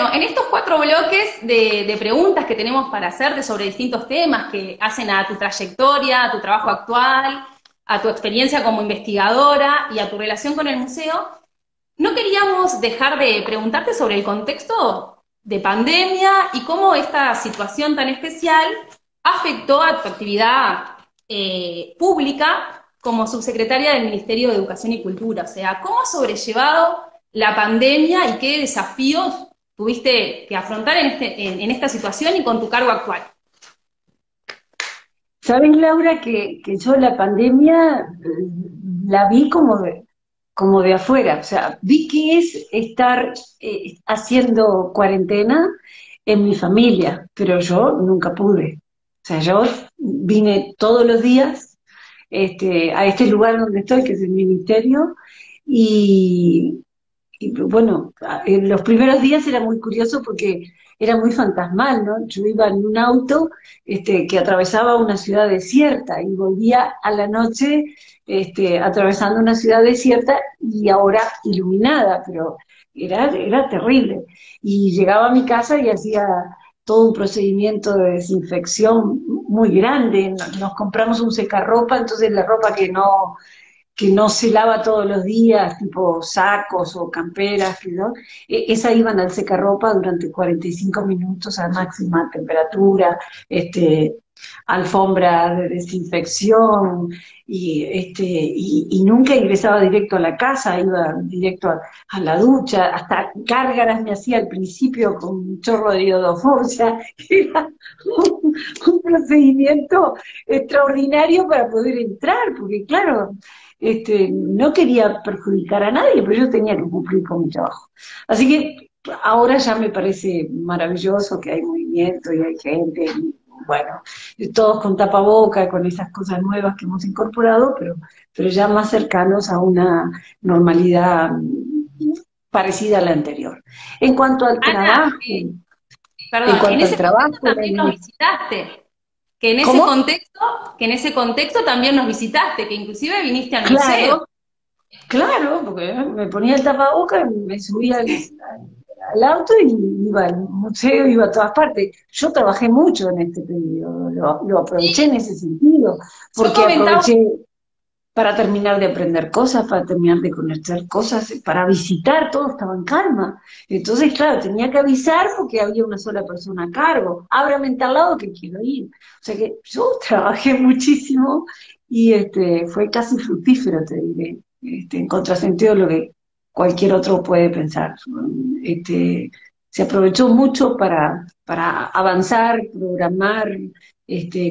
Bueno, en estos 4 bloques de preguntas que tenemos para hacerte sobre distintos temas que hacen a tu trayectoria, a tu trabajo actual, a tu experiencia como investigadora y a tu relación con el museo, no queríamos dejar de preguntarte sobre el contexto de pandemia y cómo esta situación tan especial afectó a tu actividad pública como subsecretaria del Ministerio de Educación y Cultura. O sea, ¿cómo has sobrellevado la pandemia y qué desafíos tuviste que afrontar en esta situación y con tu cargo actual? ¿Sabes, Laura, que yo la pandemia la vi como de afuera? O sea, vi que es estar haciendo cuarentena en mi familia, pero yo nunca pude. O sea, yo vine todos los días a este lugar donde estoy, que es el ministerio, y, y bueno, en los primeros días era muy curioso porque era muy fantasmal, ¿no? Yo iba en un auto que atravesaba una ciudad desierta y volvía a la noche atravesando una ciudad desierta y ahora iluminada, pero era terrible. Y llegaba a mi casa y hacía todo un procedimiento de desinfección muy grande. Nos compramos un secarropa, entonces la ropa que no se lava todos los días, tipo sacos o camperas, ¿no? Esa iban al secarropa durante 45 minutos a máxima temperatura, este, alfombra de desinfección, y nunca ingresaba directo a la casa, iba directo a la ducha, hasta gárgaras me hacía al principio con un chorro de iodoform, o sea, era un procedimiento extraordinario para poder entrar, porque claro, no quería perjudicar a nadie, pero yo tenía que cumplir con mi trabajo. Así que ahora ya me parece maravilloso que hay movimiento y hay gente, y bueno, todos con tapaboca, con esas cosas nuevas que hemos incorporado, pero ya más cercanos a una normalidad parecida a la anterior. En cuanto al Ana, trabajo, en perdón, en cuanto al ese contexto trabajo, también nos visitaste, que en ese ¿cómo? contexto, que en ese contexto también nos visitaste, que inclusive viniste al museo. Claro, claro, porque me ponía el tapaboca, me subía al auto y iba al museo, iba a todas partes. Yo trabajé mucho en este periodo, lo aproveché en Sí, ese sentido, yo porque comentaba. aproveché para terminar de aprender cosas, para terminar de conocer cosas, para visitar, todo estaba en calma. Entonces, claro, tenía que avisar porque había una sola persona a cargo. Ábrame en tal lado que quiero ir. O sea que yo trabajé muchísimo y fue casi fructífero, te diré, en contrasentido de lo que cualquier otro puede pensar. Se aprovechó mucho para avanzar, programar,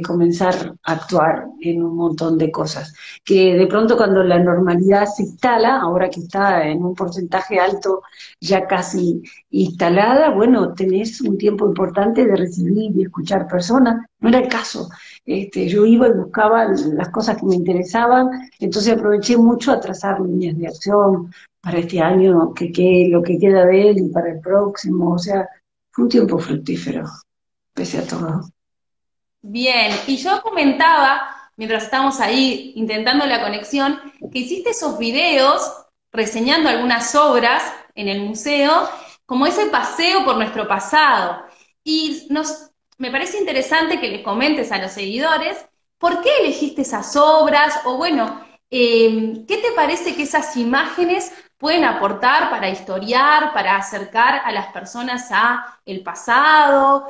comenzar a actuar en un montón de cosas que de pronto cuando la normalidad se instala, ahora que está en un porcentaje alto ya casi instalada, bueno, tenés un tiempo importante de recibir y escuchar personas. No era el caso. Yo iba y buscaba las cosas que me interesaban, entonces aproveché mucho a trazar líneas de acción para este año, lo que queda de él y para el próximo. O sea, fue un tiempo fructífero, pese a todo. Bien, y yo comentaba, mientras estábamos ahí intentando la conexión, que hiciste esos videos reseñando algunas obras en el museo, como ese paseo por nuestro pasado. Y me parece interesante que les comentes a los seguidores por qué elegiste esas obras, o bueno, ¿qué te parece que esas imágenes pueden aportar para historiar, para acercar a las personas a el pasado?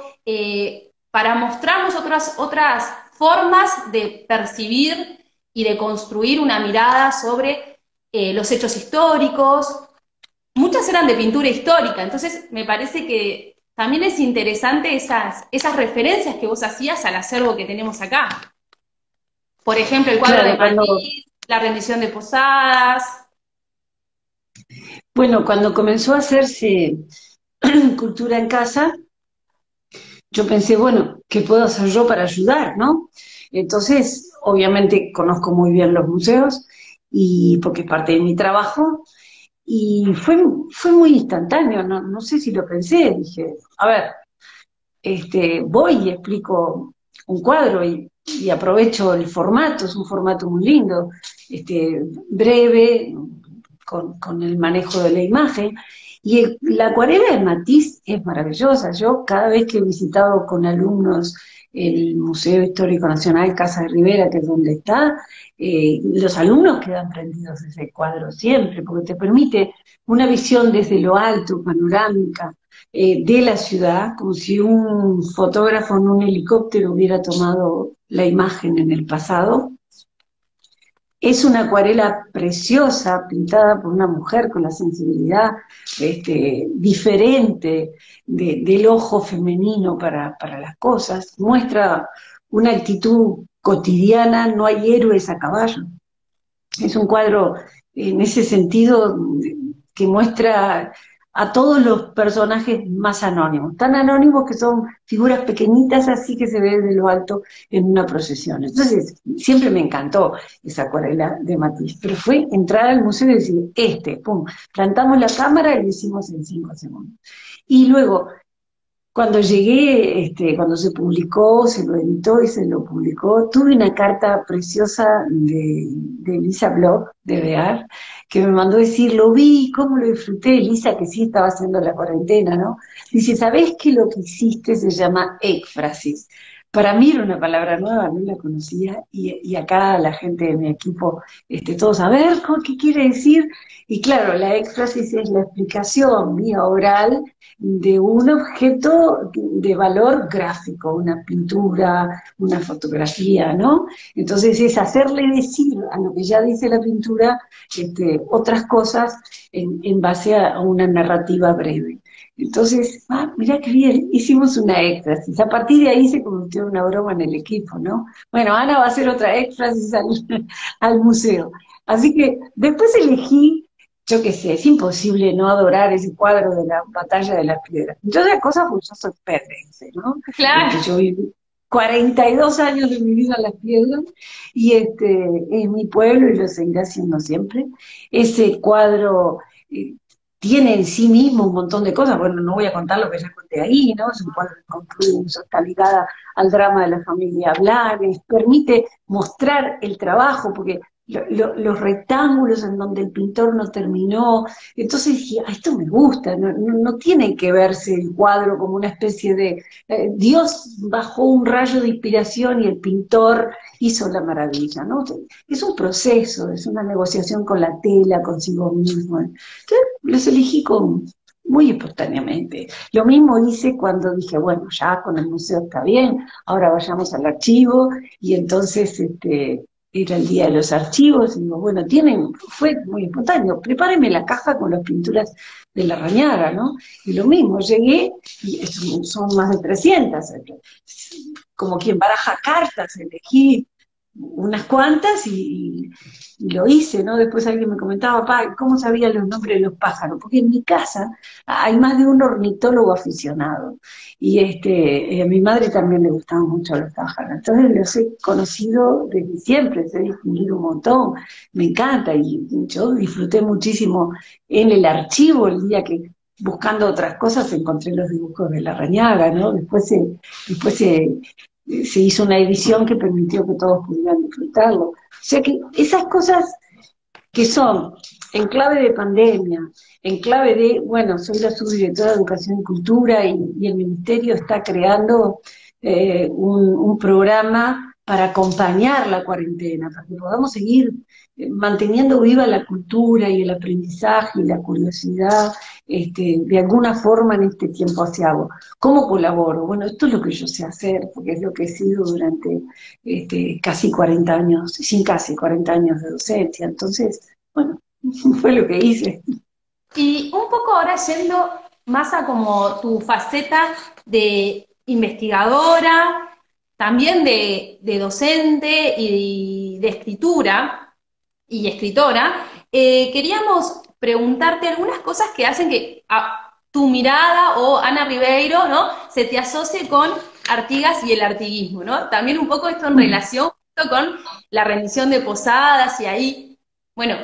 Para mostrarnos otras formas de percibir y de construir una mirada sobre los hechos históricos. Muchas eran de pintura histórica, entonces me parece que también es interesante esas referencias que vos hacías al acervo que tenemos acá. Por ejemplo, el cuadro de Claro, Matisse, la rendición de Posadas. cuando comenzó a hacerse cultura en casa, yo pensé, bueno, ¿qué puedo hacer yo para ayudar, no? Entonces, obviamente conozco muy bien los museos y porque es parte de mi trabajo y fue muy instantáneo, no sé si lo pensé, dije, a ver, voy y explico un cuadro y aprovecho el formato, es un formato muy lindo, breve, con el manejo de la imagen. La acuarela de Matisse es maravillosa. Yo cada vez que he visitado con alumnos el Museo Histórico Nacional Casa de Rivera, que es donde está, los alumnos quedan prendidos de ese cuadro siempre, porque te permite una visión desde lo alto, panorámica, de la ciudad, como si un fotógrafo en un helicóptero hubiera tomado la imagen en el pasado. Es una acuarela preciosa, pintada por una mujer con la sensibilidad diferente del ojo femenino para las cosas. Muestra una actitud cotidiana, no hay héroes a caballo. Es un cuadro en ese sentido que muestra a todos los personajes más anónimos, tan anónimos que son figuras pequeñitas así que se ve de lo alto en una procesión. Entonces, siempre me encantó esa acuarela de Matisse, pero fue entrar al museo y decir, pum, plantamos la cámara y lo hicimos en 5 segundos. Y luego, cuando llegué, cuando se publicó, se lo editó y se lo publicó, tuve una carta preciosa de Elisa Bloch, de Bear, que me mandó decir, lo vi, cómo lo disfruté, Elisa, que sí estaba haciendo la cuarentena, ¿no? Dice, ¿sabés que lo que hiciste se llama éfrasis? Para mí era una palabra nueva, no la conocía, y acá la gente de mi equipo, todos a ver, ¿qué quiere decir? Y claro, la éfrasis es la explicación vía oral de un objeto de valor gráfico, una pintura, una fotografía, ¿no? Entonces es hacerle decir a lo que ya dice la pintura otras cosas en base a una narrativa breve. Entonces, mirá qué bien, hicimos una éxtasis. A partir de ahí se convirtió en una broma en el equipo, ¿no? Bueno, Ana va a hacer otra éxtasis al museo. Así que después elegí, yo qué sé, es imposible no adorar ese cuadro de la batalla de las piedras. Yo de cosas, pues yo soy perrense, ¿no? Claro. Yo viví 42 años de mi vida en las piedras y es mi pueblo y lo seguirá siendo siempre. Ese cuadro tiene en sí mismo un montón de cosas, bueno, no voy a contar lo que ya conté ahí, ¿no? Es un cuadro que concluye, está ligada al drama de la familia Blanes, permite mostrar el trabajo, porque los rectángulos en donde el pintor no terminó. Entonces dije, esto me gusta, no tiene que verse el cuadro como una especie de Dios bajó un rayo de inspiración y el pintor hizo la maravilla, ¿no? Es un proceso, es una negociación con la tela, consigo mismo. Entonces los elegí muy espontáneamente. Lo mismo hice cuando dije, bueno, ya con el museo está bien, ahora vayamos al archivo, y entonces era el día de los archivos, y digo, bueno, fue muy espontáneo, prepárenme la caja con las pinturas de la Rañaga, ¿no? Y lo mismo, llegué, y son más de 300, como quien baraja cartas, elegí unas cuantas y lo hice, ¿no? Después alguien me comentaba, papá, ¿cómo sabía los nombres de los pájaros? Porque en mi casa hay más de un ornitólogo aficionado y a mi madre también le gustaban mucho los pájaros, entonces los he conocido desde siempre, sé distinguir un montón, me encanta y yo disfruté muchísimo en el archivo el día que buscando otras cosas encontré los dibujos de la Rañaga, ¿no? Después se hizo una edición que permitió que todos pudieran disfrutarlo. O sea que esas cosas que son en clave de pandemia, en clave de, bueno, soy la subdirectora de Educación y Cultura y el Ministerio está creando un programa para acompañar la cuarentena, para que podamos seguir manteniendo viva la cultura y el aprendizaje y la curiosidad de alguna forma en este tiempo asiago. ¿Cómo colaboro? Bueno, esto es lo que yo sé hacer, porque es lo que he sido durante casi 40 años, sin casi 40 años de docencia. Entonces, bueno, fue lo que hice. Y un poco ahora yendo más a como tu faceta de investigadora, también de docente y de escritura y escritora, queríamos preguntarte algunas cosas que hacen que tu mirada o Ana Ribeiro, ¿no? Se te asocie con Artigas y el artiguismo, ¿no? También un poco esto en relación justo con la rendición de Posadas y ahí, bueno,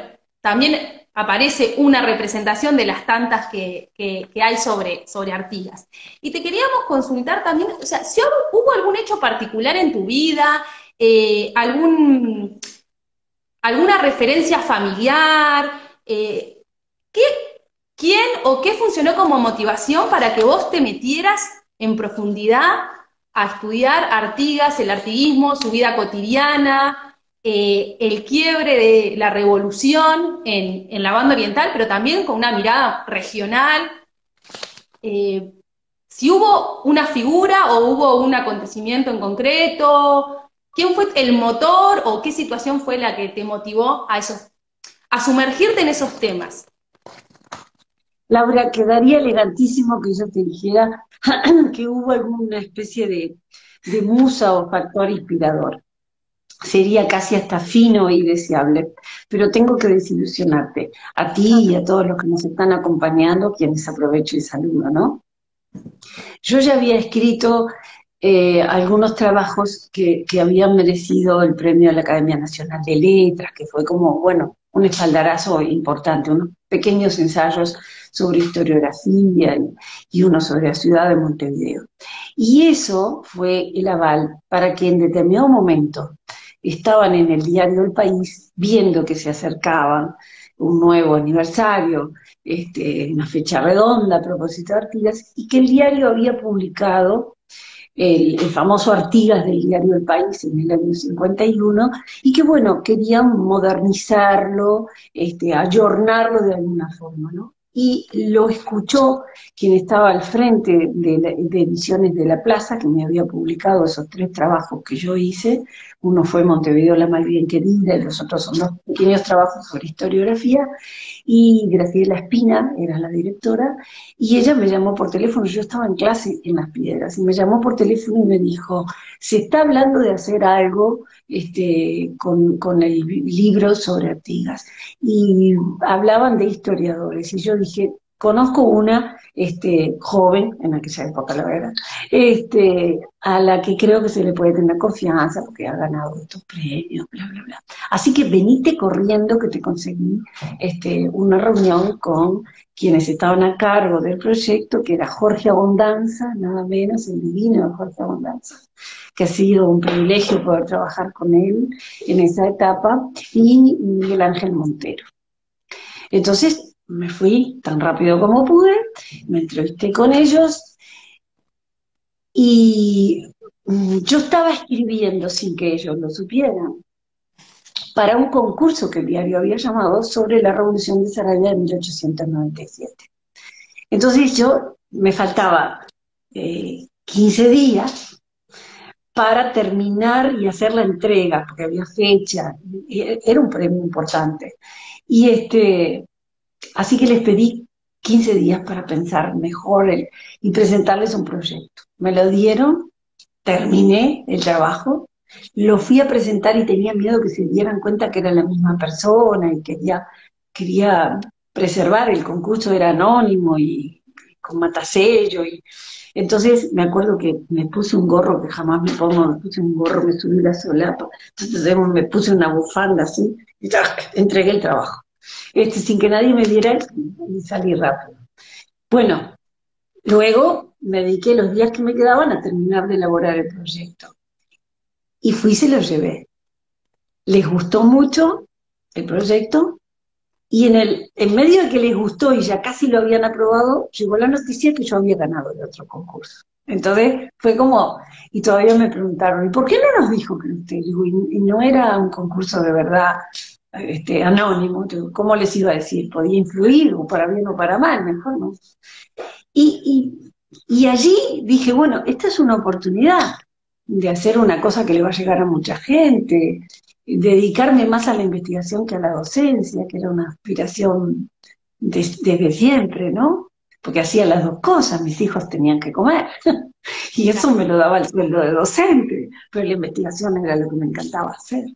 también aparece una representación de las tantas que hay sobre Artigas. Y te queríamos consultar también, o sea, si hubo algún hecho particular en tu vida, alguna referencia familiar, ¿qué ¿quién o qué funcionó como motivación para que vos te metieras en profundidad a estudiar Artigas, el artiguismo, su vida cotidiana, el quiebre de la revolución en la banda oriental, pero también con una mirada regional? Eh, si hubo una figura o hubo un acontecimiento en concreto, ¿quién fue el motor o qué situación fue la que te motivó a sumergirte en esos temas? Laura, quedaría elegantísimo que yo te dijera que hubo alguna especie de musa o factor inspirador. Sería casi hasta fino y deseable, pero tengo que desilusionarte, a ti y a todos los que nos están acompañando, quienes aprovecho y saludo, ¿no? Yo ya había escrito algunos trabajos que habían merecido el premio de la Academia Nacional de Letras, que fue como, bueno, un espaldarazo importante, unos pequeños ensayos sobre historiografía y uno sobre la ciudad de Montevideo. Y eso fue el aval para que en determinado momento estaban en el diario El País viendo que se acercaban un nuevo aniversario, una fecha redonda a propósito de Artigas, y que el diario había publicado el famoso Artigas del diario El País en el año 51, y que bueno, querían modernizarlo, ayornarlo de alguna forma, ¿no? Y lo escuchó quien estaba al frente de Ediciones de la Plaza, que me había publicado esos 3 trabajos que yo hice. Uno fue Montevideo la mal bien querida, y los otros son 2 pequeños trabajos sobre historiografía, y Graciela Espina era la directora, y ella me llamó por teléfono. Yo estaba en clase en Las Piedras, y me llamó por teléfono y me dijo, se está hablando de hacer algo con el libro sobre Artigas. Y hablaban de historiadores, y yo dije, conozco una joven, en aquella época la verdad, a la que creo que se le puede tener confianza porque ha ganado estos premios, bla, bla, bla. Así que venite corriendo que te conseguí una reunión con quienes estaban a cargo del proyecto, que era Jorge Abondanza, nada menos, el divino Jorge Abondanza, que ha sido un privilegio poder trabajar con él en esa etapa, y Miguel Ángel Montero. Entonces me fui tan rápido como pude, me entrevisté con ellos, y yo estaba escribiendo sin que ellos lo supieran, para un concurso que el diario había llamado sobre la Revolución de Saravia de 1897. Entonces yo me faltaba 15 días para terminar y hacer la entrega, porque había fecha, era un premio importante. Y así que les pedí 15 días para pensar mejor y presentarles un proyecto. Me lo dieron, terminé el trabajo, lo fui a presentar y tenía miedo que se dieran cuenta que era la misma persona, y quería preservar. El concurso era anónimo y con matasello, y entonces me acuerdo que me puse un gorro que jamás me pongo, me puse un gorro, me subí la solapa, entonces me puse una bufanda así y ya, entregué el trabajo. Sin que nadie me viera, y salí rápido. Bueno, luego me dediqué los días que me quedaban a terminar de elaborar el proyecto. Y fui y se lo llevé. Les gustó mucho el proyecto, y en medio de que les gustó y ya casi lo habían aprobado, llegó la noticia que yo había ganado el otro concurso. Entonces fue como, y todavía me preguntaron, ¿y por qué no nos dijo que usted? Digo, y no era un concurso de verdad anónimo. Digo, ¿cómo les iba a decir? Podía influir, o para bien o para mal, mejor no. Y allí dije, bueno, esta es una oportunidad de hacer una cosa que le va a llegar a mucha gente, dedicarme más a la investigación que a la docencia, que era una aspiración desde siempre, ¿no? Porque hacía las dos cosas, mis hijos tenían que comer, y eso me lo daba el sueldo de docente, pero la investigación era lo que me encantaba hacer.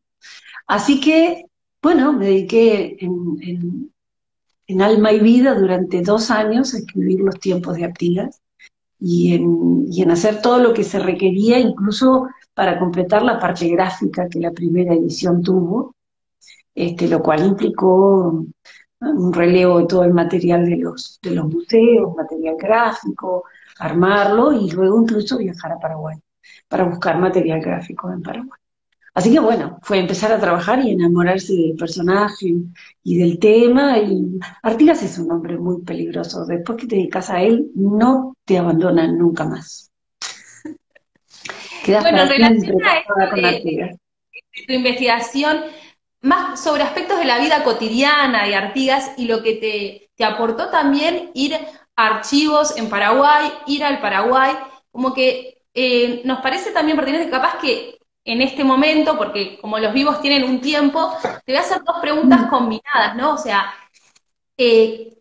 Así que, bueno, me dediqué en alma y vida durante 2 años a escribir los tiempos de Artigas, y en hacer todo lo que se requería, incluso para completar la parte gráfica que la primera edición tuvo, lo cual implicó un relevo de todo el material de los museos, material gráfico, armarlo, y luego incluso viajar a Paraguay para buscar material gráfico en Paraguay. Así que bueno, fue empezar a trabajar y enamorarse del personaje y del tema. Y Artigas es un hombre muy peligroso. Después que te dedicas a él, no te abandonan nunca más. Quedas Bueno, en para relación siempre a esto casada con Artigas. de tu investigación, más sobre aspectos de la vida cotidiana de Artigas y lo que te aportó también ir a archivos en Paraguay, ir al Paraguay, como que nos parece también pertinente, capaz que en este momento, porque como los vivos tienen un tiempo, te voy a hacer dos preguntas Mm. combinadas, ¿no? O sea, eh,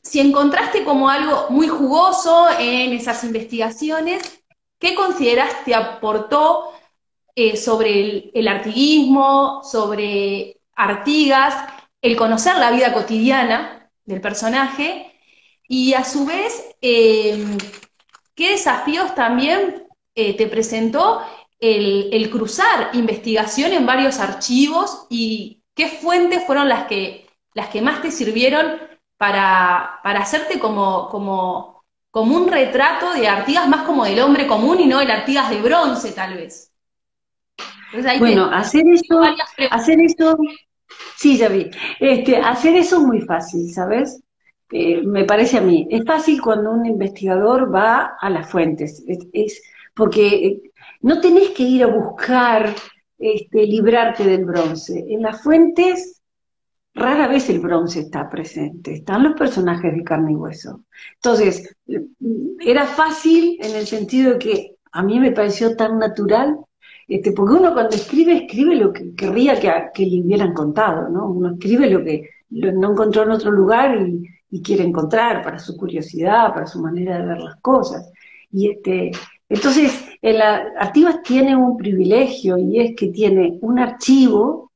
si encontraste como algo muy jugoso en esas investigaciones, ¿qué consideras te aportó sobre el artiguismo, sobre Artigas, el conocer la vida cotidiana del personaje y a su vez, qué desafíos también te presentó el cruzar investigación en varios archivos y qué fuentes fueron las que más te sirvieron para hacerte como un retrato de Artigas más como del hombre común y no el Artigas de bronce, tal vez. Entonces ahí Bueno, tengo varias preguntas. hacer eso, sí, ya vi. Hacer eso es muy fácil, ¿sabes? Me parece a mí. Es fácil cuando un investigador va a las fuentes. Porque no tenés que ir a buscar librarte del bronce. En las fuentes rara vez el bronce está presente. Están los personajes de carne y hueso. Entonces, era fácil en el sentido de que a mí me pareció tan natural, porque uno cuando escribe, escribe lo que querría que le hubieran contado, ¿no? Uno escribe lo que no encontró en otro lugar y quiere encontrar para su curiosidad, para su manera de ver las cosas. Y entonces, Artigas tiene un privilegio y es que tiene un archivo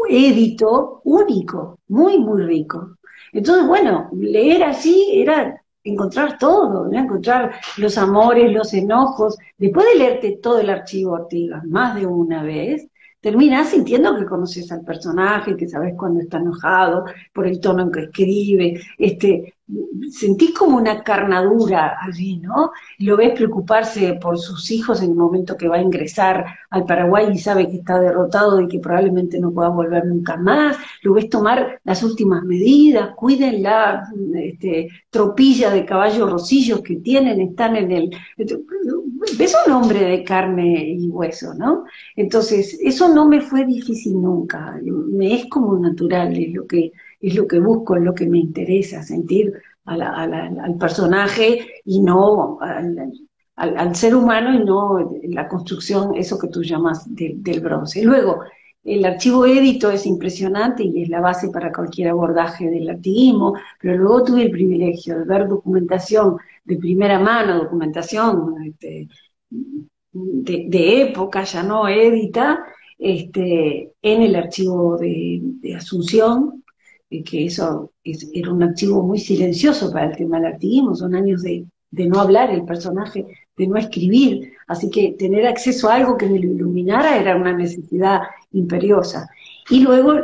édito único, muy, muy rico. Entonces, bueno, leer así era encontrar todo, ¿no? Encontrar los amores, los enojos. Después de leerte todo el archivo Ortigas más de una vez, terminás sintiendo que conoces al personaje, que sabes cuando está enojado, por el tono en que escribe, sentís como una carnadura allí, ¿no? Lo ves preocuparse por sus hijos en el momento que va a ingresar al Paraguay y sabe que está derrotado y que probablemente no pueda volver nunca más, lo ves tomar las últimas medidas, cuiden la tropilla de caballos rosillos que tienen, están en el... Es un hombre de carne y hueso, ¿no? Entonces, eso no me fue difícil nunca, me es como natural, es lo que busco, es lo que me interesa, sentir al personaje y no al ser humano y no la construcción, eso que tú llamas del bronce. Luego, el archivo édito es impresionante y es la base para cualquier abordaje del artiguismo, pero luego tuve el privilegio de ver documentación de primera mano, documentación de época, ya no édita, en el archivo de Asunción, que eso era un archivo muy silencioso para el tema del artiguismo, son años de no hablar el personaje, de no escribir, así que tener acceso a algo que me lo iluminara era una necesidad imperiosa. Y luego,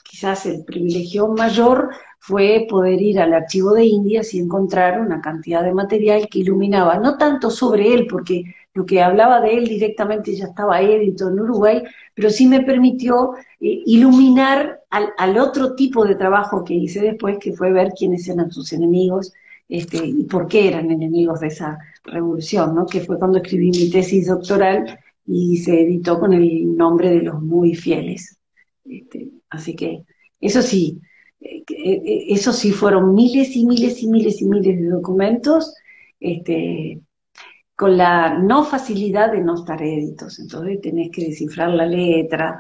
quizás el privilegio mayor fue poder ir al archivo de Indias y encontrar una cantidad de material que iluminaba, no tanto sobre él, porque lo que hablaba de él directamente ya estaba edito en Uruguay, pero sí me permitió iluminar al otro tipo de trabajo que hice después, que fue ver quiénes eran sus enemigos y por qué eran enemigos de esa revolución, ¿no? Que fue cuando escribí mi tesis doctoral y se editó con el nombre de los muy fieles. Así que eso sí, eso sí fueron miles y miles y miles y miles de documentos, este, con la no facilidad de no estar éditos, entonces tenés que descifrar la letra,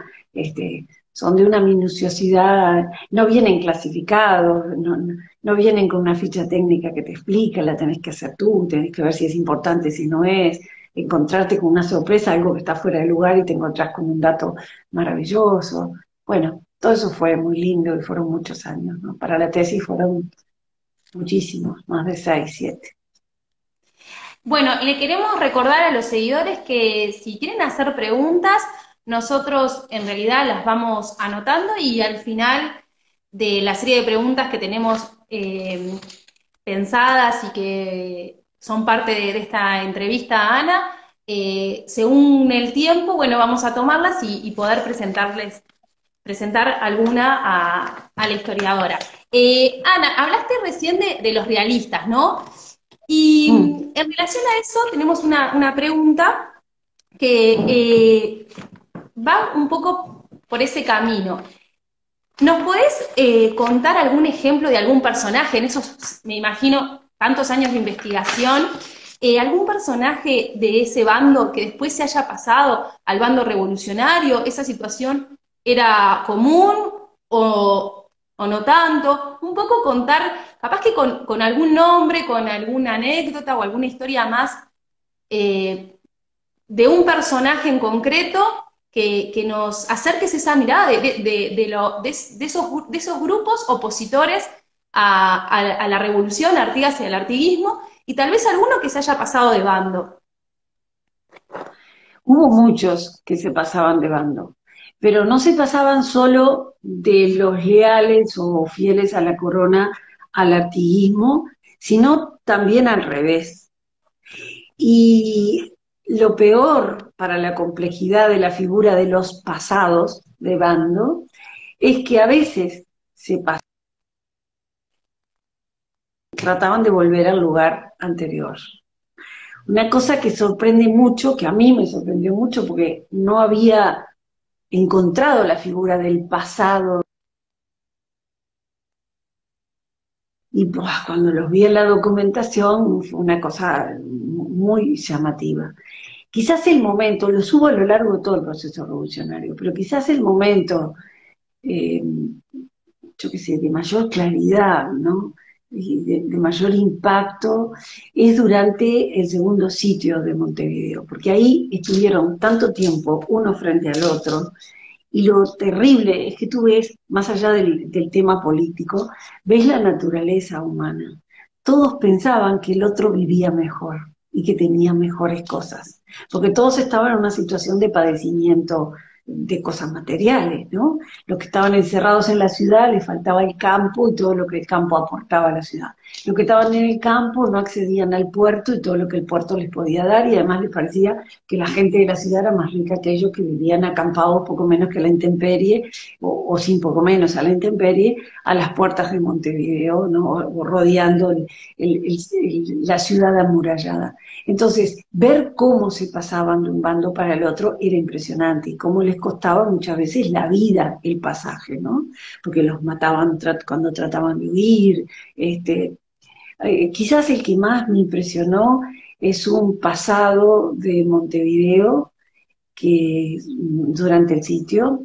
son de una minuciosidad, no vienen clasificados, no vienen con una ficha técnica que te explica, la tenés que hacer tú, tenés que ver si es importante, si no es, encontrarte con una sorpresa, algo que está fuera de lugar y te encontrás con un dato maravilloso. Bueno, todo eso fue muy lindo y fueron muchos años, ¿no? Para la tesis fueron muchísimos, más de 6, 7. Bueno, le queremos recordar a los seguidores que si quieren hacer preguntas, nosotros en realidad las vamos anotando y al final de la serie de preguntas que tenemos pensadas y que son parte de esta entrevista a Ana, según el tiempo, bueno, vamos a tomarlas y poder presentar alguna a la historiadora. Ana, hablaste recién de los realistas, ¿no? Y Mm. en relación a eso tenemos una pregunta que va un poco por ese camino. ¿Nos podés contar algún ejemplo de algún personaje en esos, me imagino, tantos años de investigación? ¿Algún personaje de ese bando que después se haya pasado al bando revolucionario? ¿Esa situación era común o no tanto? Un poco contar, capaz que con algún nombre, con alguna anécdota o alguna historia más eh, de un personaje en concreto que nos acerques esa mirada de esos grupos opositores a la revolución, a Artigas y al artiguismo, y tal vez alguno que se haya pasado de bando. Hubo muchos que se pasaban de bando, pero no se pasaban solo de los leales o fieles a la corona al artiguismo, sino también al revés. Y lo peor para la complejidad de la figura de los pasados de bando es que a veces trataban de volver al lugar anterior. Una cosa que sorprende mucho, que a mí me sorprendió mucho porque no había encontrado la figura del pasado y cuando los vi en la documentación fue una cosa muy llamativa. Quizás el momento, lo subo a lo largo de todo el proceso revolucionario, pero quizás el momento, eh, yo qué sé, de mayor claridad, ¿no? Y de mayor impacto es durante el segundo sitio de Montevideo, porque ahí estuvieron tanto tiempo uno frente al otro. Y lo terrible es que tú ves, más allá del tema político, ves la naturaleza humana. Todos pensaban que el otro vivía mejor y que tenía mejores cosas, porque todos estaban en una situación de padecimiento de cosas materiales, ¿no? Los que estaban encerrados en la ciudad les faltaba el campo y todo lo que el campo aportaba a la ciudad. Los que estaban en el campo no accedían al puerto y todo lo que el puerto les podía dar, y además les parecía que la gente de la ciudad era más rica que ellos, que vivían acampados poco menos que a la intemperie, o sin poco menos a la intemperie, a las puertas de Montevideo, ¿no? O rodeando la ciudad amurallada. Entonces, ver cómo se pasaban de un bando para el otro era impresionante, y cómo les costaba muchas veces la vida el pasaje, ¿no? Porque los mataban cuando trataban de huir. Quizás el que más me impresionó es un pasado de Montevideo que durante el sitio,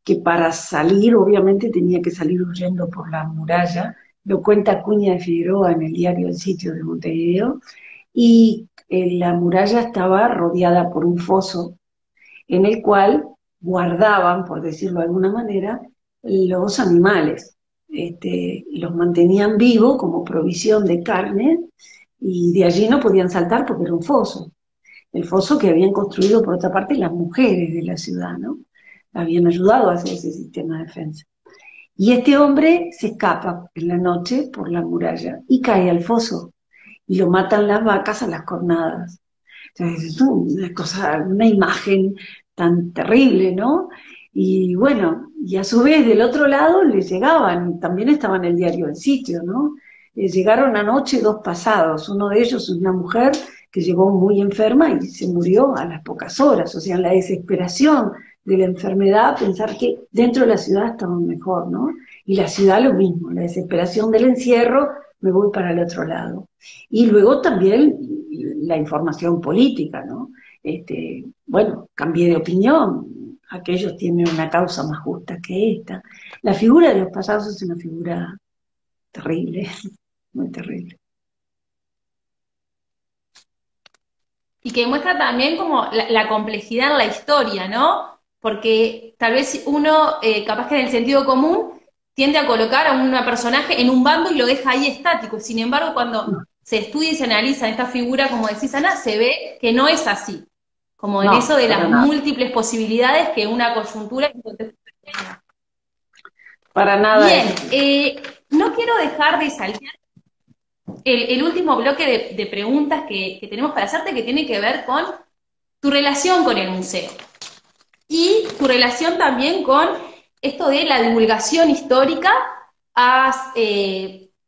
que para salir obviamente tenía que salir huyendo por la muralla. Lo cuenta Acuña de Figueroa en el diario El Sitio de Montevideo, y la muralla estaba rodeada por un foso en el cual guardaban, por decirlo de alguna manera, los animales. Los mantenían vivos como provisión de carne, y de allí no podían saltar porque era un foso. El foso que habían construido, por otra parte, las mujeres de la ciudad, ¿no? Habían ayudado a hacer ese sistema de defensa. Y este hombre se escapa en la noche por la muralla y cae al foso, y lo matan las vacas a las cornadas. Entonces, es una cosa, una imagen tan terrible, ¿no? Y bueno, y a su vez del otro lado le llegaban, también estaba en el diario El Sitio, ¿no? Llegaron anoche dos pasados, uno de ellos es una mujer que llegó muy enferma y se murió a las pocas horas, o sea, en la desesperación de la enfermedad, pensar que dentro de la ciudad estaban mejor, ¿no? Y la ciudad lo mismo, la desesperación del encierro, me voy para el otro lado. Y luego también la información política, ¿no? Bueno, cambié de opinión, aquellos tienen una causa más justa que esta. La figura de los pasados es una figura terrible, muy terrible. Y que muestra también como la complejidad en la historia, ¿no? Porque tal vez uno, capaz que en el sentido común, tiende a colocar a un personaje en un bando y lo deja ahí estático. Sin embargo, cuando se estudia y se analiza esta figura, como decís, Ana, se ve que no es así. Como en eso No, de para las nada. múltiples posibilidades que una coyuntura. Para nada Bien, es así. no quiero dejar de saltear el último bloque de preguntas que tenemos para hacerte, que tiene que ver con tu relación con el museo y tu relación también con esto de la divulgación histórica. Has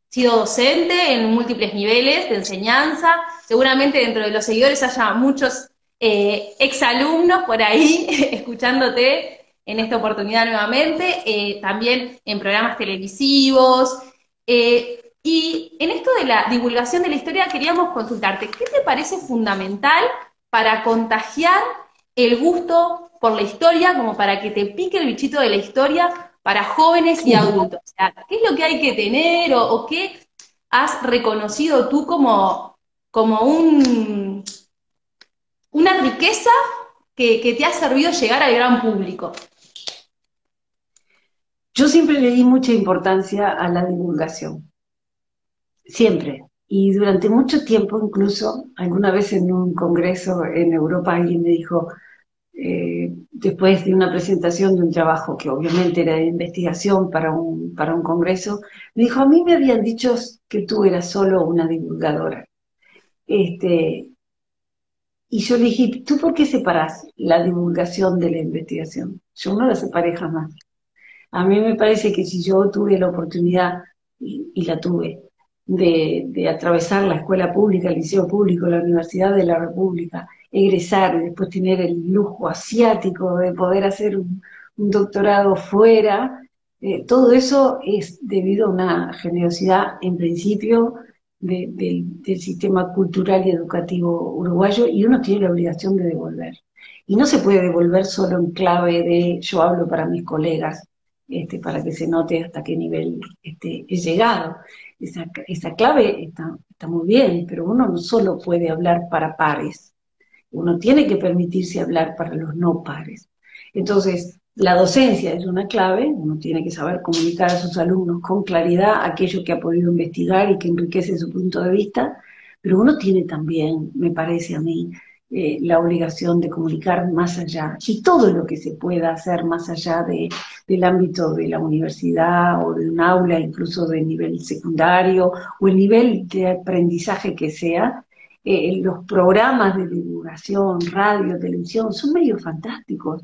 sido docente en múltiples niveles de enseñanza, seguramente dentro de los seguidores haya muchos exalumnos por ahí escuchándote en esta oportunidad nuevamente, también en programas televisivos. Y en esto de la divulgación de la historia queríamos consultarte, ¿qué te parece fundamental para contagiar el gusto por la historia, como para que te pique el bichito de la historia para jóvenes y adultos? O sea, ¿qué es lo que hay que tener o qué has reconocido tú como una riqueza que te ha servido llegar al gran público? Yo siempre le di mucha importancia a la divulgación, siempre. Y durante mucho tiempo, incluso, alguna vez en un congreso en Europa, alguien me dijo, después de una presentación de un trabajo que obviamente era de investigación para un congreso, me dijo, a mí me habían dicho que tú eras solo una divulgadora. Este, y yo le dije, ¿tú por qué separás la divulgación de la investigación? Yo no la separé jamás. A mí me parece que si yo tuve la oportunidad, y la tuve, de atravesar la escuela pública, el liceo público, la Universidad de la República, egresar y después tener el lujo asiático de poder hacer un doctorado fuera, todo eso es debido a una generosidad, en principio, del sistema cultural y educativo uruguayo, y uno tiene la obligación de devolver. Y no se puede devolver solo en clave de yo hablo para mis colegas, para que se note hasta qué nivel he llegado. Esa clave está muy bien, pero uno no solo puede hablar para pares, uno tiene que permitirse hablar para los no pares. Entonces, la docencia es una clave, uno tiene que saber comunicar a sus alumnos con claridad aquello que ha podido investigar y que enriquece su punto de vista, pero uno tiene también, me parece a mí, la obligación de comunicar más allá, y todo lo que se pueda hacer más allá del ámbito de la universidad o de un aula, incluso de nivel secundario o el nivel de aprendizaje que sea, los programas de divulgación, radio, televisión, son medios fantásticos.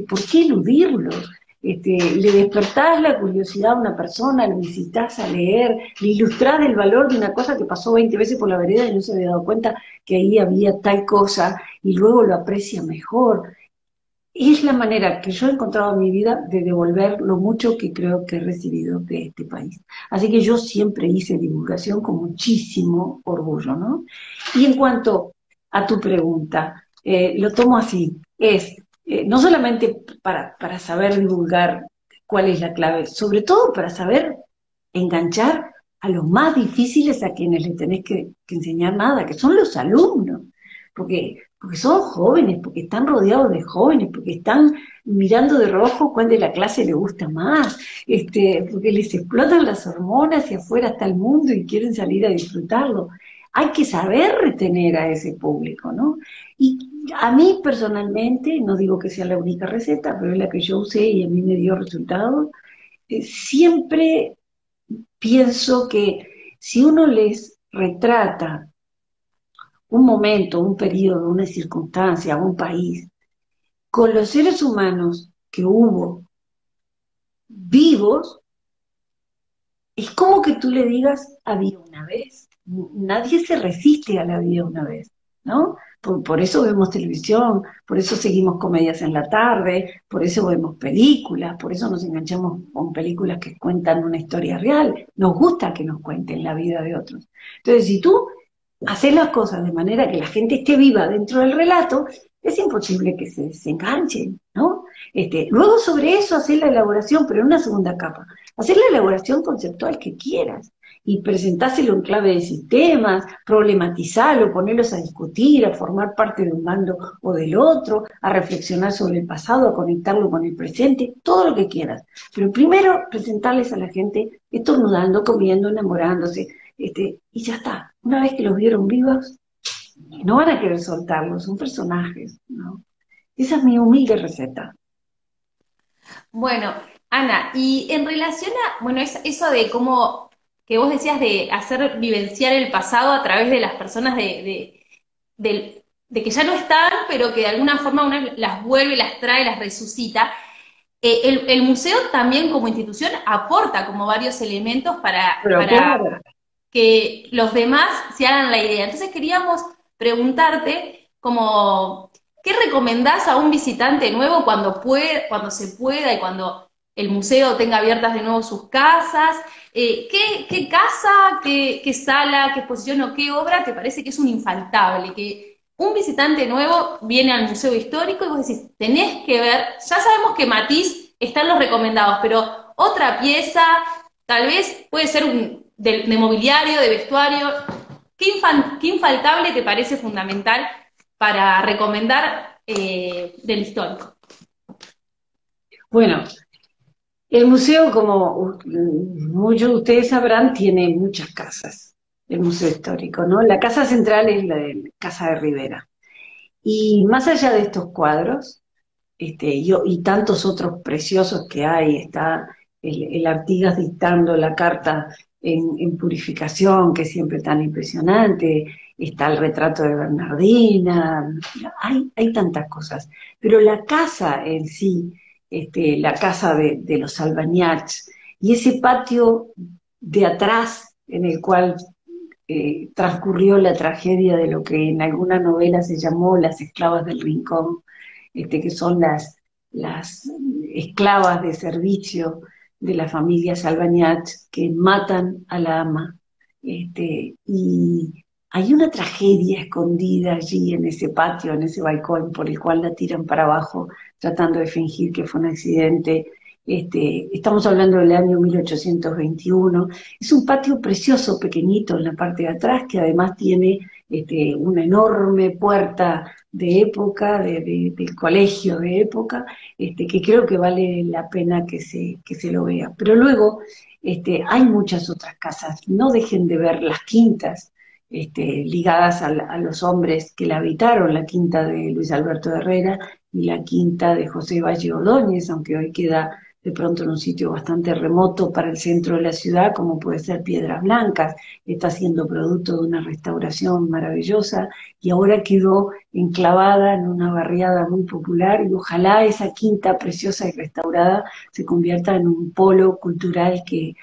¿Por qué eludirlos? Le despertás la curiosidad a una persona, lo incitás a leer, le ilustrás el valor de una cosa que pasó 20 veces por la vereda y no se había dado cuenta que ahí había tal cosa, y luego lo aprecia mejor. Es la manera que yo he encontrado en mi vida de devolver lo mucho que creo que he recibido de este país. Así que yo siempre hice divulgación con muchísimo orgullo, ¿no? Y en cuanto a tu pregunta, lo tomo así, es no solamente para saber divulgar cuál es la clave, sobre todo para saber enganchar a los más difíciles a quienes le tenés que enseñar nada, que son los alumnos, porque son jóvenes, porque están rodeados de jóvenes, porque están mirando de rojo cuál de la clase le gusta más, porque les explotan las hormonas y afuera está el mundo y quieren salir a disfrutarlo. Hay que saber retener a ese público, ¿no? Y a mí personalmente, no digo que sea la única receta, pero es la que yo usé y a mí me dio resultados, siempre pienso que si uno les retrata un momento, un periodo, una circunstancia, un país, con los seres humanos que hubo vivos, es como que tú le digas, había una vez. Nadie se resiste a la vida una vez, ¿no? Por eso vemos televisión, por eso seguimos comedias en la tarde, por eso vemos películas, por eso nos enganchamos con películas que cuentan una historia real. Nos gusta que nos cuenten la vida de otros. Entonces, si tú hacer las cosas de manera que la gente esté viva dentro del relato, es imposible que se enganchen, ¿no? Luego sobre eso hacer la elaboración, pero en una segunda capa. Hacer la elaboración conceptual que quieras y presentárselo en clave de sistemas, problematizarlo, ponerlos a discutir, a formar parte de un bando o del otro, a reflexionar sobre el pasado, a conectarlo con el presente, todo lo que quieras. Pero primero presentarles a la gente estornudando, comiendo, enamorándose, y ya está. Una vez que los vieron vivos, no van a querer soltarlos, son personajes, ¿no? Esa es mi humilde receta. Bueno, Ana, y en relación a, bueno, eso de cómo, que vos decías de hacer vivenciar el pasado a través de las personas del de que ya no están, pero que de alguna forma una las vuelve, las trae, las resucita. El museo también como institución aporta como varios elementos Pero para claro, que los demás se hagan la idea. Entonces queríamos preguntarte como, ¿qué recomendás a un visitante nuevo cuando se pueda y cuando el museo tenga abiertas de nuevo sus casas? ¿Qué casa, qué sala, qué exposición o qué obra te parece que es un infaltable? Que un visitante nuevo viene al Museo Histórico y vos decís, tenés que ver, ya sabemos que Matisse están los recomendados, pero otra pieza, tal vez puede ser de mobiliario, de vestuario. ¿Qué infaltable te parece fundamental para recomendar del histórico? bueno, el museo, como muchos de ustedes sabrán, tiene muchas casas, el Museo Histórico, ¿no? La casa central es la de Casa de Rivera. Y más allá de estos cuadros, y tantos otros preciosos que hay, está el Artigas dictando la carta en purificación, que es siempre tan impresionante, está el retrato de Bernardina, hay tantas cosas. Pero la casa en sí, la casa de los Albañats, y ese patio de atrás en el cual transcurrió la tragedia de lo que en alguna novela se llamó las esclavas del rincón, que son las esclavas de servicio de la familia Salvañach que matan a la ama. Y hay una tragedia escondida allí en ese patio, en ese balcón por el cual la tiran para abajo, tratando de fingir que fue un accidente. Estamos hablando del año 1821. Es un patio precioso, pequeñito en la parte de atrás, que además tiene una enorme puerta de época, del colegio de época, que creo que vale la pena que se lo vea. Pero luego hay muchas otras casas, no dejen de ver las quintas ligadas a los hombres que la habitaron, la quinta de Luis Alberto Herrera y la quinta de José Valle Ordóñez, aunque hoy queda de pronto en un sitio bastante remoto para el centro de la ciudad, como puede ser Piedras Blancas, está siendo producto de una restauración maravillosa y ahora quedó enclavada en una barriada muy popular y ojalá esa quinta preciosa y restaurada se convierta en un polo cultural que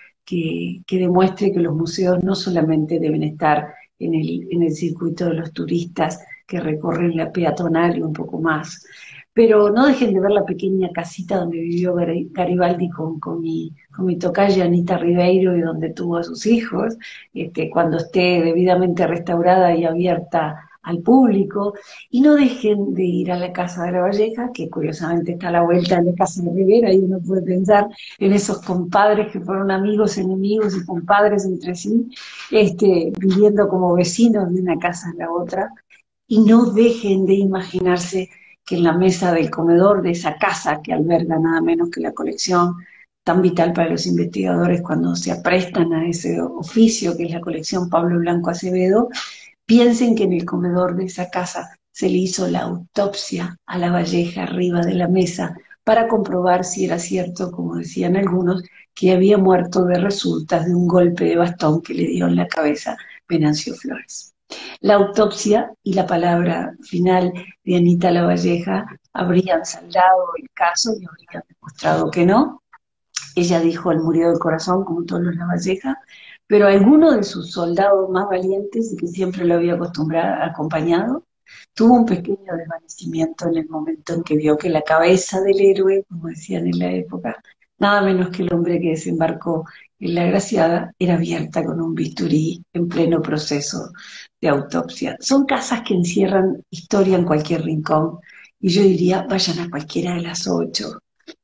demuestre que los museos no solamente deben estar en el circuito de los turistas que recorren la peatonal y un poco más. Pero no dejen de ver la pequeña casita donde vivió Garibaldi con mi tocaya Anita Ribeiro y donde tuvo a sus hijos, cuando esté debidamente restaurada y abierta al público. Y no dejen de ir a la Casa de la Valleja, que curiosamente está a la vuelta de la Casa de Rivera, y uno puede pensar en esos compadres que fueron amigos, enemigos y compadres entre sí, viviendo como vecinos de una casa a la otra. Y no dejen de imaginarse que en la mesa del comedor de esa casa que alberga nada menos que la colección tan vital para los investigadores cuando se aprestan a ese oficio que es la colección Pablo Blanco Acevedo, piensen que en el comedor de esa casa se le hizo la autopsia a la Valleja arriba de la mesa para comprobar si era cierto, como decían algunos, que había muerto de resultas de un golpe de bastón que le dio en la cabeza Venancio Flores. La autopsia y la palabra final de Anita Lavalleja habrían saldado el caso y habrían demostrado que no. Ella dijo, él murió del corazón, como todos los Lavalleja, pero alguno de sus soldados más valientes, y que siempre lo había acostumbrado, acompañado, tuvo un pequeño desvanecimiento en el momento en que vio que la cabeza del héroe, como decían en la época, nada menos que el hombre que desembarcó en la Graciada, era abierta con un bisturí en pleno proceso de autopsia. Son casas que encierran historia en cualquier rincón, y yo diría, vayan a cualquiera de las 8,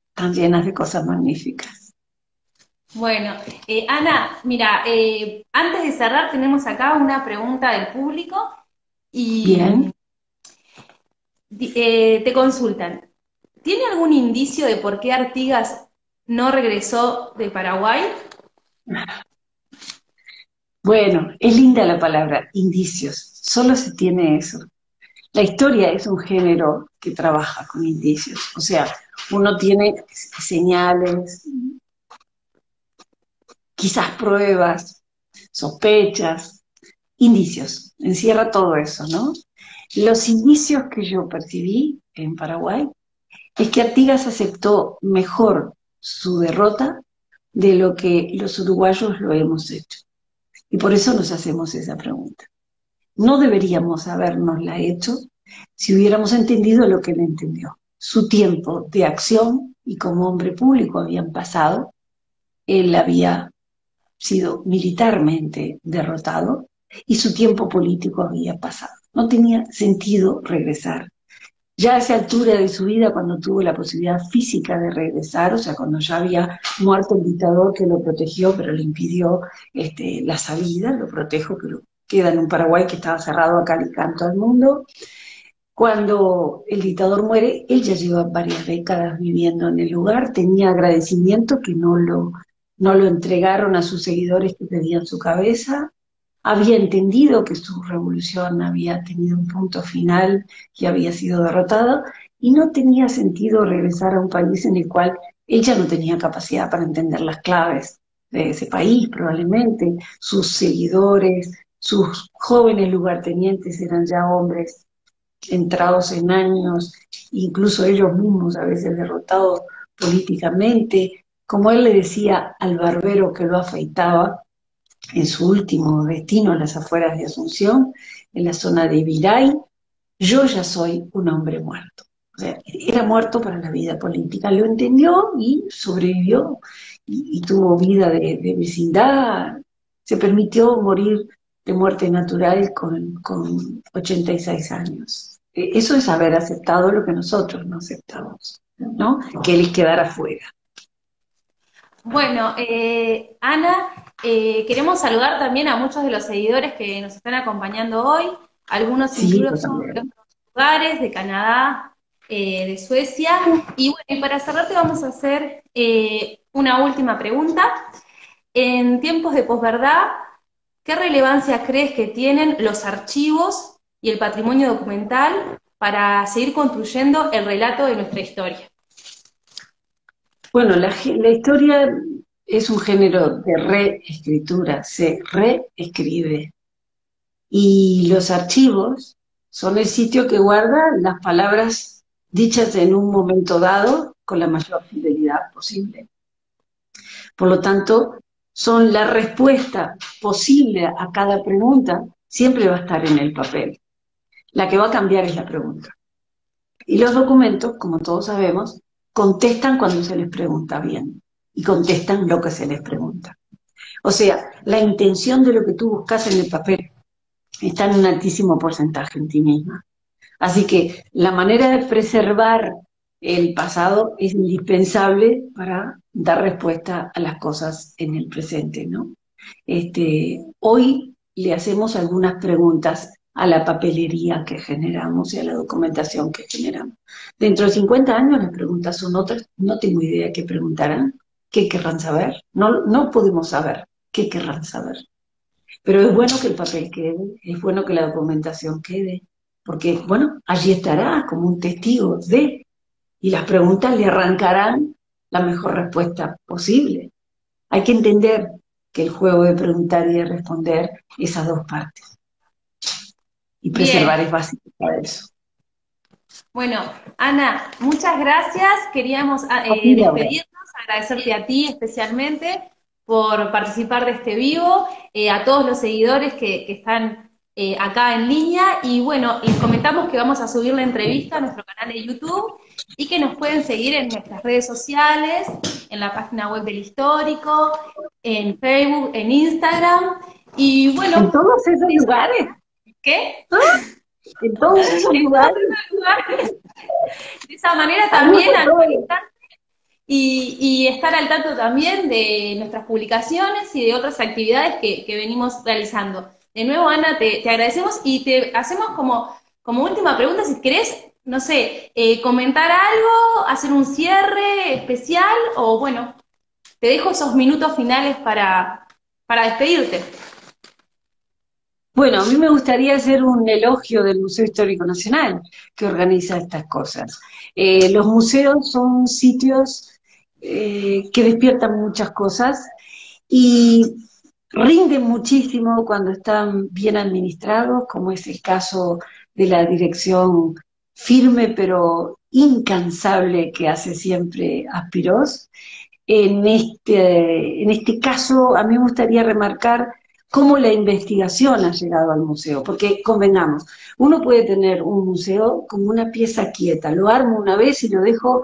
están llenas de cosas magníficas. Bueno, Ana, mira, antes de cerrar tenemos acá una pregunta del público y Bien. te consultan. ¿Tiene algún indicio de por qué Artigas no regresó de Paraguay? Bueno, es linda la palabra, indicios, solo se tiene eso. La historia es un género que trabaja con indicios, o sea, uno tiene señales, quizás pruebas, sospechas, indicios, encierra todo eso, ¿no? Los indicios que yo percibí en Paraguay es que Artigas aceptó mejor su derrota de lo que los uruguayos lo hemos hecho. Y por eso nos hacemos esa pregunta. No deberíamos habernosla hecho si hubiéramos entendido lo que él entendió. Su tiempo de acción y como hombre público habían pasado, él había sido militarmente derrotado y su tiempo político había pasado. No tenía sentido regresar. Ya a esa altura de su vida, cuando tuvo la posibilidad física de regresar, o sea, cuando ya había muerto el dictador que lo protegió, pero le impidió la salida, lo protejo, pero queda en un Paraguay que estaba cerrado a cal y canto al mundo. Cuando el dictador muere, él ya lleva varias décadas viviendo en el lugar, tenía agradecimiento que no lo entregaron a sus seguidores que pedían su cabeza, había entendido que su revolución había tenido un punto final y había sido derrotado, y no tenía sentido regresar a un país en el cual él ya no tenía capacidad para entender las claves de ese país, probablemente. Sus seguidores, sus jóvenes lugartenientes eran ya hombres entrados en años, incluso ellos mismos a veces derrotados políticamente. Como él le decía al barbero que lo afeitaba, en su último destino en las afueras de Asunción, en la zona de Viray, yo ya soy un hombre muerto. O sea, era muerto para la vida política, lo entendió y sobrevivió y tuvo vida de vecindad, se permitió morir de muerte natural con 86 años. Eso es haber aceptado lo que nosotros no aceptamos, ¿no? Que él quedara fuera. Bueno, Ana, queremos saludar también a muchos de los seguidores que nos están acompañando hoy, algunos Sí, incluso son de otros lugares, de Canadá, de Suecia, y bueno, y para cerrar te vamos a hacer una última pregunta. En tiempos de posverdad, ¿qué relevancia crees que tienen los archivos y el patrimonio documental para seguir construyendo el relato de nuestra historia? Bueno, la historia es un género de reescritura, se reescribe. Y los archivos son el sitio que guarda las palabras dichas en un momento dado con la mayor fidelidad posible. Por lo tanto, son la respuesta posible a cada pregunta, siempre va a estar en el papel. La que va a cambiar es la pregunta. Y los documentos, como todos sabemos, contestan cuando se les pregunta bien y contestan lo que se les pregunta. O sea, la intención de lo que tú buscas en el papel está en un altísimo porcentaje en ti misma. Así que la manera de preservar el pasado es indispensable para dar respuesta a las cosas en el presente, ¿no? Hoy le hacemos algunas preguntas a la papelería que generamos y a la documentación que generamos. Dentro de 50 años las preguntas son otras, no tengo idea qué preguntarán, qué querrán saber, no podemos saber qué querrán saber. Pero es bueno que el papel quede, es bueno que la documentación quede, porque, bueno, allí estará como un testigo y las preguntas le arrancarán la mejor respuesta posible. Hay que entender que el juego de preguntar y de responder esas dos partes. Y preservar Bien, es básico para eso. bueno, Ana, muchas gracias. Queríamos A ti, Laura. despedirnos, agradecerte a ti especialmente por participar de este vivo, a todos los seguidores que están acá en línea y bueno, les comentamos que vamos a subir la entrevista a nuestro canal de YouTube y que nos pueden seguir en nuestras redes sociales, en la página web del Histórico, en Facebook, en Instagram y En bueno, todos esos lugares, ¿qué? en todos esos En todos lugares. esos lugares. De esa manera Saludos también a todos. actualizar y estar al tanto también de nuestras publicaciones y de otras actividades que venimos realizando. De nuevo, Ana, te agradecemos y te hacemos como última pregunta, si querés, no sé, comentar algo, hacer un cierre especial o bueno, te dejo esos minutos finales para despedirte. Bueno, a mí me gustaría hacer un elogio del Museo Histórico Nacional, que organiza estas cosas. Los museos son sitios que despiertan muchas cosas y rinden muchísimo cuando están bien administrados, como es el caso de la dirección firme pero incansable que hace siempre Aspirós. En este caso, a mí me gustaría remarcar cómo la investigación ha llegado al museo, porque convengamos, uno puede tener un museo como una pieza quieta, lo armo una vez y lo dejo,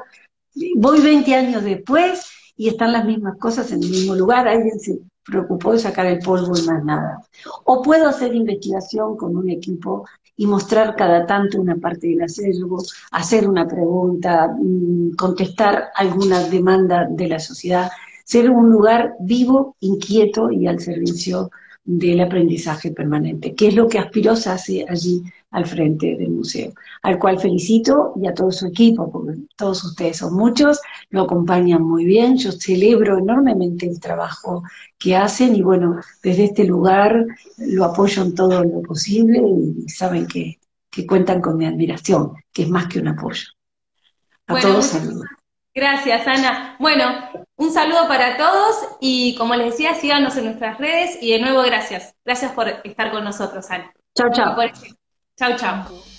voy 20 años después y están las mismas cosas en el mismo lugar, alguien se preocupó de sacar el polvo y más nada. O puedo hacer investigación con un equipo y mostrar cada tanto una parte del acervo, hacer una pregunta, contestar alguna demanda de la sociedad, ser un lugar vivo, inquieto y al servicio del aprendizaje permanente, que es lo que Aspirós hace allí al frente del museo, al cual felicito y a todo su equipo, porque todos ustedes son muchos, lo acompañan muy bien, yo celebro enormemente el trabajo que hacen y bueno, desde este lugar lo apoyo en todo lo posible y saben que cuentan con mi admiración, que es más que un apoyo. A Bueno, todos muchas saludos. gracias, Ana. Bueno, un saludo para todos y como les decía, síganos en nuestras redes y de nuevo gracias. Gracias por estar con nosotros, Ana. Chao, Y chao. por chau, chau.